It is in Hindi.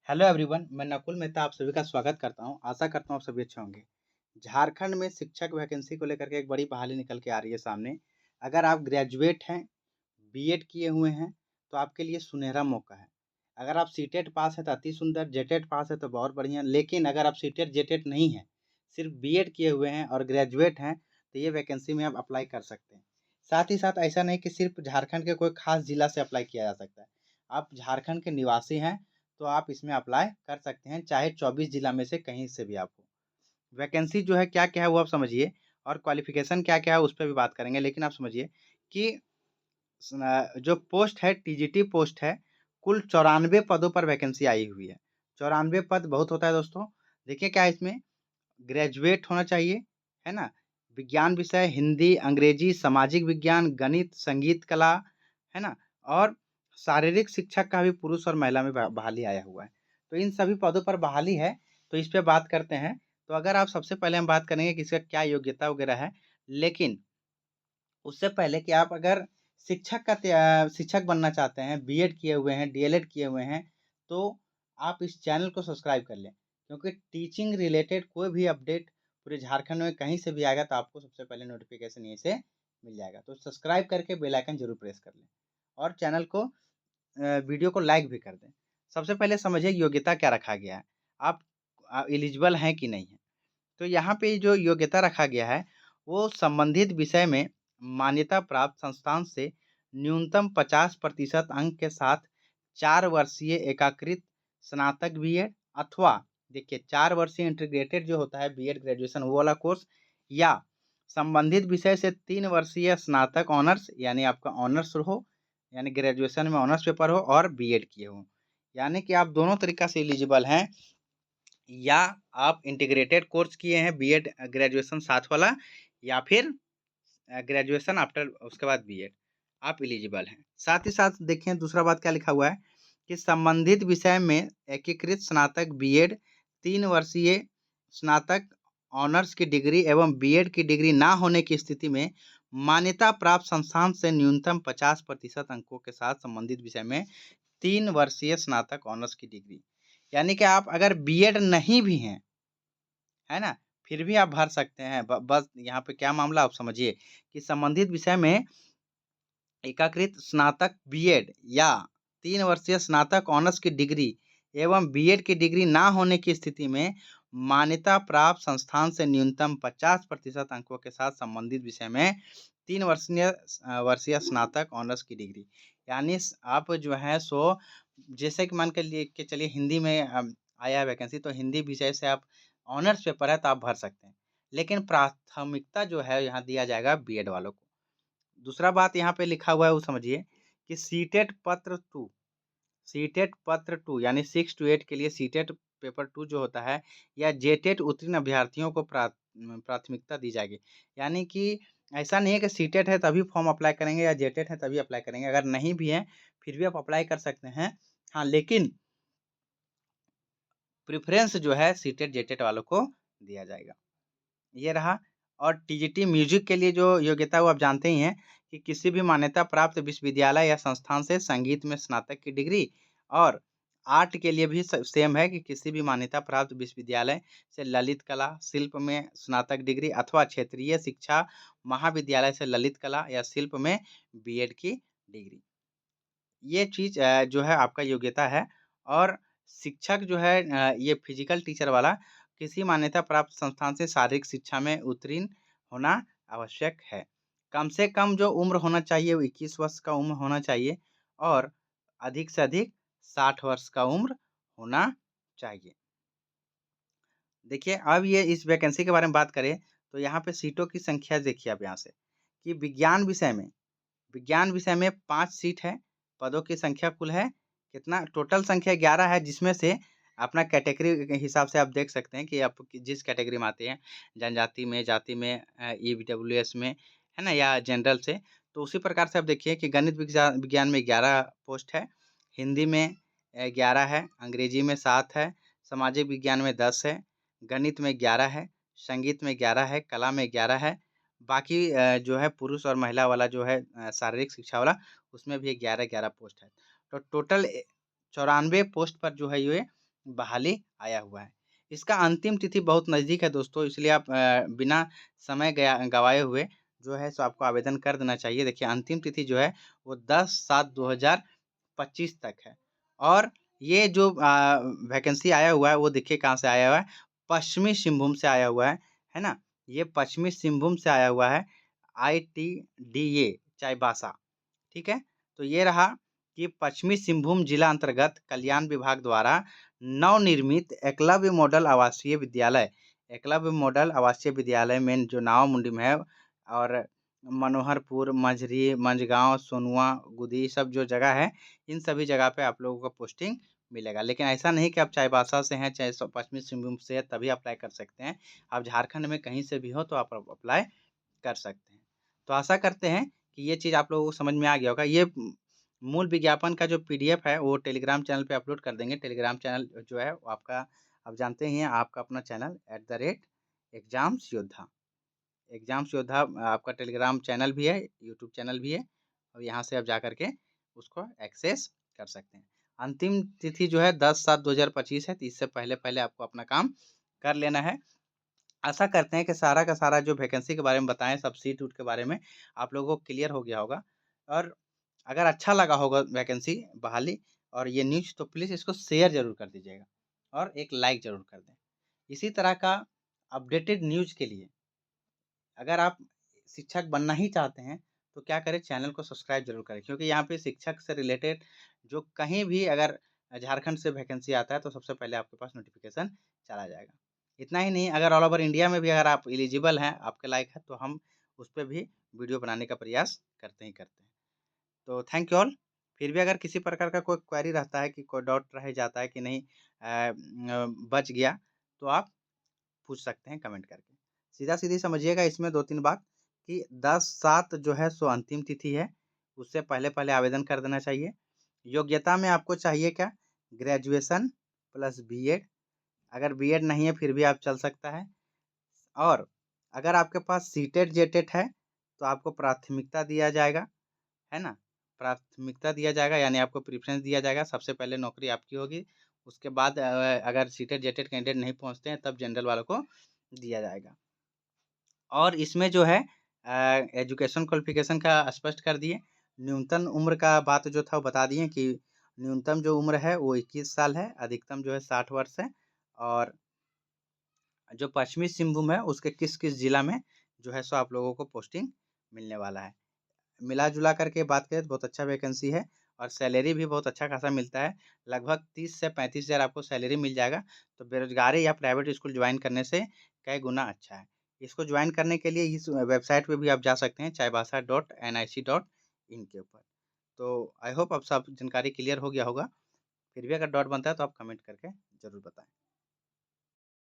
हेलो एवरीवन, मैं नकुल मेहता आप सभी का स्वागत करता हूं। आशा करता हूं आप सभी अच्छे होंगे। झारखंड में शिक्षक वैकेंसी को लेकर के एक बड़ी बहाली निकल के आ रही है सामने। अगर आप ग्रेजुएट हैं, बीएड किए हुए हैं, तो आपके लिए सुनहरा मौका है। अगर आप सीटेट पास है तो अति सुंदर, जेटेट पास है तो बहुत बढ़िया। लेकिन अगर आप सीटेट जेटेट नहीं है, सिर्फ बीएड किए हुए हैं और ग्रेजुएट हैं, तो ये वैकेंसी में आप अप्लाई कर सकते हैं। साथ ही साथ ऐसा नहीं कि सिर्फ झारखंड के कोई खास जिला से अप्लाई किया जा सकता है। आप झारखंड के निवासी हैं तो आप इसमें अप्लाई कर सकते हैं, चाहे 24 जिला में से कहीं से भी आप हो। वैकेंसी जो है क्या-क्या है वो आप समझिए, और क्वालिफ़िकेशन क्या-क्या है उस पे भी बात करेंगे। लेकिन आप समझिए कि जो पोस्ट है टीजीटी पोस्ट है, कुल 94 पदों पर वैकेंसी आई हुई है। 94 पद बहुत होता है दोस्तों। देखिए क्या है इसमें, ग्रेजुएट होना चाहिए, है ना? विज्ञान विषय हिंदी, अंग्रेजी, सामाजिक विज्ञान, गणित, संगीत कला, है ना? और शारीरिक शिक्षक का भी पुरुष और महिला में बहाली आया हुआ है। तो इन सभी पदों पर बहाली है, तो इस पे बात करते हैं। तो अगर आप सबसे पहले हम बात करेंगे कि इसका क्या योग्यता वगैरह है, लेकिन उससे पहले कि आप अगर शिक्षक बनना चाहते हैं, बीएड किए हुए हैं, डीएलएड किए हुए हैं, तो आप इस चैनल को सब्सक्राइब कर लें। क्योंकि टीचिंग रिलेटेड कोई भी अपडेट पूरे झारखंड में कहीं से भी आएगा तो आपको सबसे पहले नोटिफ़िकेशन यहीं से मिल जाएगा। तो सब्सक्राइब करके बेल आइकन ज़रूर प्रेस कर लें और चैनल को वीडियो को लाइक भी कर दें। सबसे पहले समझिए योग्यता क्या रखा गया है, आप एलिजिबल हैं कि नहीं हैं। तो यहाँ पे जो योग्यता रखा गया है, वो संबंधित विषय में मान्यता प्राप्त संस्थान से न्यूनतम 50% अंक के साथ 4 वर्षीय एकीकृत स्नातक बीएड अथवा देखिए 4 वर्षीय इंटीग्रेटेड जो होता है बीएड ग्रेजुएशन वो वाला कोर्स, या संबंधित विषय से 3 वर्षीय स्नातक ऑनर्स यानी आपका ऑनर्स हो, यानी ग्रेजुएशन में ऑनर्स पेपर हो और बीएड किए हो। यानी कि आप दोनों तरीका से एलिजिबल हैं, या आप इंटीग्रेटेड कोर्स किए हैं बीएड ग्रेजुएशन साथ वाला, या फिर ग्रेजुएशन आफ्टर उसके बाद बीएड, आप एलिजिबल हैं। साथ ही साथ देखें दूसरा बात क्या लिखा हुआ है कि संबंधित विषय में एकीकृत स्नातक बीएड 3 वर्षीय स्नातक ऑनर्स की डिग्री एवं बीएड की डिग्री ना होने की स्थिति में मान्यता प्राप्त संस्थान से न्यूनतम 50% अंकों के साथ संबंधित विषय में 3 वर्षीय स्नातक ऑनर्स की डिग्री। यानी कि आप अगर बीएड नहीं भी हैं, है ना? फिर भी आप भर सकते हैं। ब बस यहाँ पे क्या मामला आप समझिए कि संबंधित विषय में एकीकृत स्नातक बीएड या 3 वर्षीय स्नातक ऑनर्स की डिग्री एवं बीएड की डिग्री ना होने की स्थिति में मान्यता प्राप्त संस्थान से न्यूनतम 50% अंकों के साथ संबंधित विषय में 3 वर्षीय स्नातक ऑनर्स की डिग्री। यानी आप जो है सो जैसे कि मान के लिए के चलिए हिंदी में आया है वैकेंसी, तो हिंदी विषय से आप ऑनर्स पेपर है तो आप भर सकते हैं। लेकिन प्राथमिकता जो है यहाँ दिया जाएगा बीएड वालों को। दूसरा बात यहाँ पे लिखा हुआ है वो समझिए कि सीटेट पत्र 2 यानी 6 to 8 के लिए सीटेट पेपर 2 जो होता है, या जेटेट उत्तीर्ण अभ्यर्थियों को प्राथमिकता दी जाएगी। यानी कि ऐसा नहीं है कि सीटेट है तभी फॉर्म अप्लाई करेंगे या जेटेट है तभी अप्लाई करेंगे। अगर नहीं भी है फिर भी आप अप्लाई कर सकते हैं। हाँ, लेकिन प्रेफ़रेंस जो है सीटेट जेटेट वालों को दिया जाएगा। ये रहा। और टीजीटी म्यूजिक के लिए जो योग्यता वो आप जानते ही हैं कि किसी भी मान्यता प्राप्त विश्वविद्यालय या संस्थान से संगीत में स्नातक की डिग्री, और आर्ट के लिए भी सेम है कि किसी भी मान्यता प्राप्त विश्वविद्यालय से ललित कला शिल्प में स्नातक डिग्री अथवा क्षेत्रीय शिक्षा महाविद्यालय से ललित कला या शिल्प में बीएड की डिग्री। ये चीज़ जो है आपका योग्यता है। और शिक्षक जो है ये फिजिकल टीचर वाला किसी मान्यता प्राप्त संस्थान से शारीरिक शिक्षा में उत्तीर्ण होना आवश्यक है। कम से कम जो उम्र होना चाहिए वो 21 वर्ष का उम्र होना चाहिए, और अधिक से अधिक 60 वर्ष का उम्र होना चाहिए। देखिए अब ये इस वैकेंसी के बारे में बात करें तो यहाँ पे सीटों की संख्या देखिए आप यहाँ से कि विज्ञान विषय में 5 सीट है। पदों की संख्या कुल है कितना, टोटल संख्या 11 है, जिसमें से अपना कैटेगरी के हिसाब से आप देख सकते हैं कि आप जिस कैटेगरी में आते हैं, जनजाति में, जाति में, ईडब्ल्यूएस में, है ना, या जनरल से। तो उसी प्रकार से आप देखिए कि गणित विज्ञान में 11 पोस्ट है, हिंदी में 11 है, अंग्रेजी में 7 है, सामाजिक विज्ञान में 10 है, गणित में 11 है, संगीत में 11 है, कला में 11 है। बाकी जो है पुरुष और महिला वाला जो है शारीरिक शिक्षा वाला, उसमें भी 11-11 पोस्ट है। तो टोटल 94 पोस्ट पर जो है ये बहाली आया हुआ है। इसका अंतिम तिथि बहुत नज़दीक है दोस्तों, इसलिए आप बिना समय गँवाए हुए जो है सो आपको आवेदन कर देना चाहिए। देखिए अंतिम तिथि जो है वो 10/7/2025 तक है। और ये जो वैकेंसी आया हुआ है वो देखिए कहाँ से आया हुआ है, पश्चिमी सिंहभूम से आया हुआ है ना? ये पश्चिमी सिंहभूम से आया हुआ है, ITDA चाईबासा। ठीक है? तो ये रहा कि पश्चिमी सिंहभूम जिला अंतर्गत कल्याण विभाग द्वारा नवनिर्मित एकलव्य मॉडल आवासीय विद्यालय में जो नावामुंडी में है और मनोहरपुर, मझरी, मंझगाँव, सोनुआ, गुदी सब जो जगह है, इन सभी जगह पे आप लोगों को पोस्टिंग मिलेगा। लेकिन ऐसा नहीं कि आप चाईबासा से हैं, चाहे पश्चिमी सिंहभूम से हैं, तभी अप्लाई कर सकते हैं। आप झारखंड में कहीं से भी हो तो आप अप्लाई कर सकते हैं। तो आशा करते हैं कि ये चीज़ आप लोगों को समझ में आ गया होगा। ये मूल विज्ञापन का जो पीडीएफ है वो टेलीग्राम चैनल पे अपलोड कर देंगे। टेलीग्राम चैनल जो है वो आपका आप जानते ही हैं आपका अपना चैनल @एग्ज़ाम्स योद्धा। एग्ज़ाम्स योद्धा आपका टेलीग्राम चैनल भी है, यूट्यूब चैनल भी है और यहाँ से आप जा कर के उसको एक्सेस कर सकते हैं। अंतिम तिथि जो है 10/7/2025 है, तो इससे पहले-पहले आपको अपना काम कर लेना है। आशा करते हैं कि सारा का सारा जो वैकेंसी के बारे में बताएँ, सब सीट-उट के बारे में आप लोगों को क्लियर हो गया होगा। और अगर अच्छा लगा होगा वैकेंसी बहाली और ये न्यूज़ तो प्लीज़ इसको शेयर ज़रूर कर दीजिएगा और एक लाइक ज़रूर कर दें। इसी तरह का अपडेटेड न्यूज़ के लिए अगर आप शिक्षक बनना ही चाहते हैं, तो क्या करें चैनल को सब्सक्राइब ज़रूर करें क्योंकि यहाँ पे शिक्षक से रिलेटेड जो कहीं भी अगर झारखंड से वैकेंसी आता है, तो सबसे पहले आपके पास नोटिफ़िकेशन चला जाएगा। इतना ही नहीं, अगर ऑल ओवर इंडिया में भी अगर आप एलिजिबल हैं, आपके लायक हैं, तो हम उस पे भी वीडियो बनाने का प्रयास करते ही करते हैं। तो थैंक यू ऑल। फिर भी अगर किसी प्रकार का कोई क्वेरी रहता है कि कोई डाउट रह जाता है कि नहीं बच गया, तो आप पूछ सकते हैं कमेंट करके। सीधा-सीधी समझिएगा इसमें 2-3 बात कि 10/7 जो है सो अंतिम तिथि है, उससे पहले-पहले आवेदन कर देना चाहिए। योग्यता में आपको चाहिए क्या? ग्रेजुएशन प्लस बीएड, अगर बीएड नहीं है फिर भी आप चल सकता है। और अगर आपके पास सीटेट जेटेट है, तो आपको प्राथमिकता दिया जाएगा, है ना? प्राथमिकता दिया जाएगा यानी आपको प्रेफ़रेंस दिया जाएगा, सबसे पहले नौकरी आपकी होगी। उसके बाद अगर सीटेट जेटेट कैंडिडेट नहीं पहुँचते हैं तब जनरल वालों को दिया जाएगा। और इसमें जो है एजुकेशन क्वालिफ़िकेशन का स्पष्ट कर दिए। न्यूनतम उम्र का बात जो था वो बता दिए कि न्यूनतम जो उम्र है वो 21 साल है, अधिकतम जो है 60 वर्ष है। और जो पश्चिमी सिंहभूम है उसके किस-किस ज़िला में जो है सो आप लोगों को पोस्टिंग मिलने वाला है। मिला-जुला करके बात करें तो बहुत अच्छा वैकेंसी है और सैलरी भी बहुत अच्छा खासा मिलता है। लगभग 30 से 35 हज़ार आपको सैलरी मिल जाएगा, तो बेरोज़गारी या प्राइवेट स्कूल जॉइन करने से कई गुना अच्छा है। इसको जॉइन करने के लिए इस वेबसाइट पे भी आप जा सकते हैं chaibasa.nic.in के ऊपर। तो आई होप अब सब जानकारी क्लियर हो गया होगा। फिर भी अगर डाउट बनता है तो आप कमेंट करके ज़रूर बताएँ।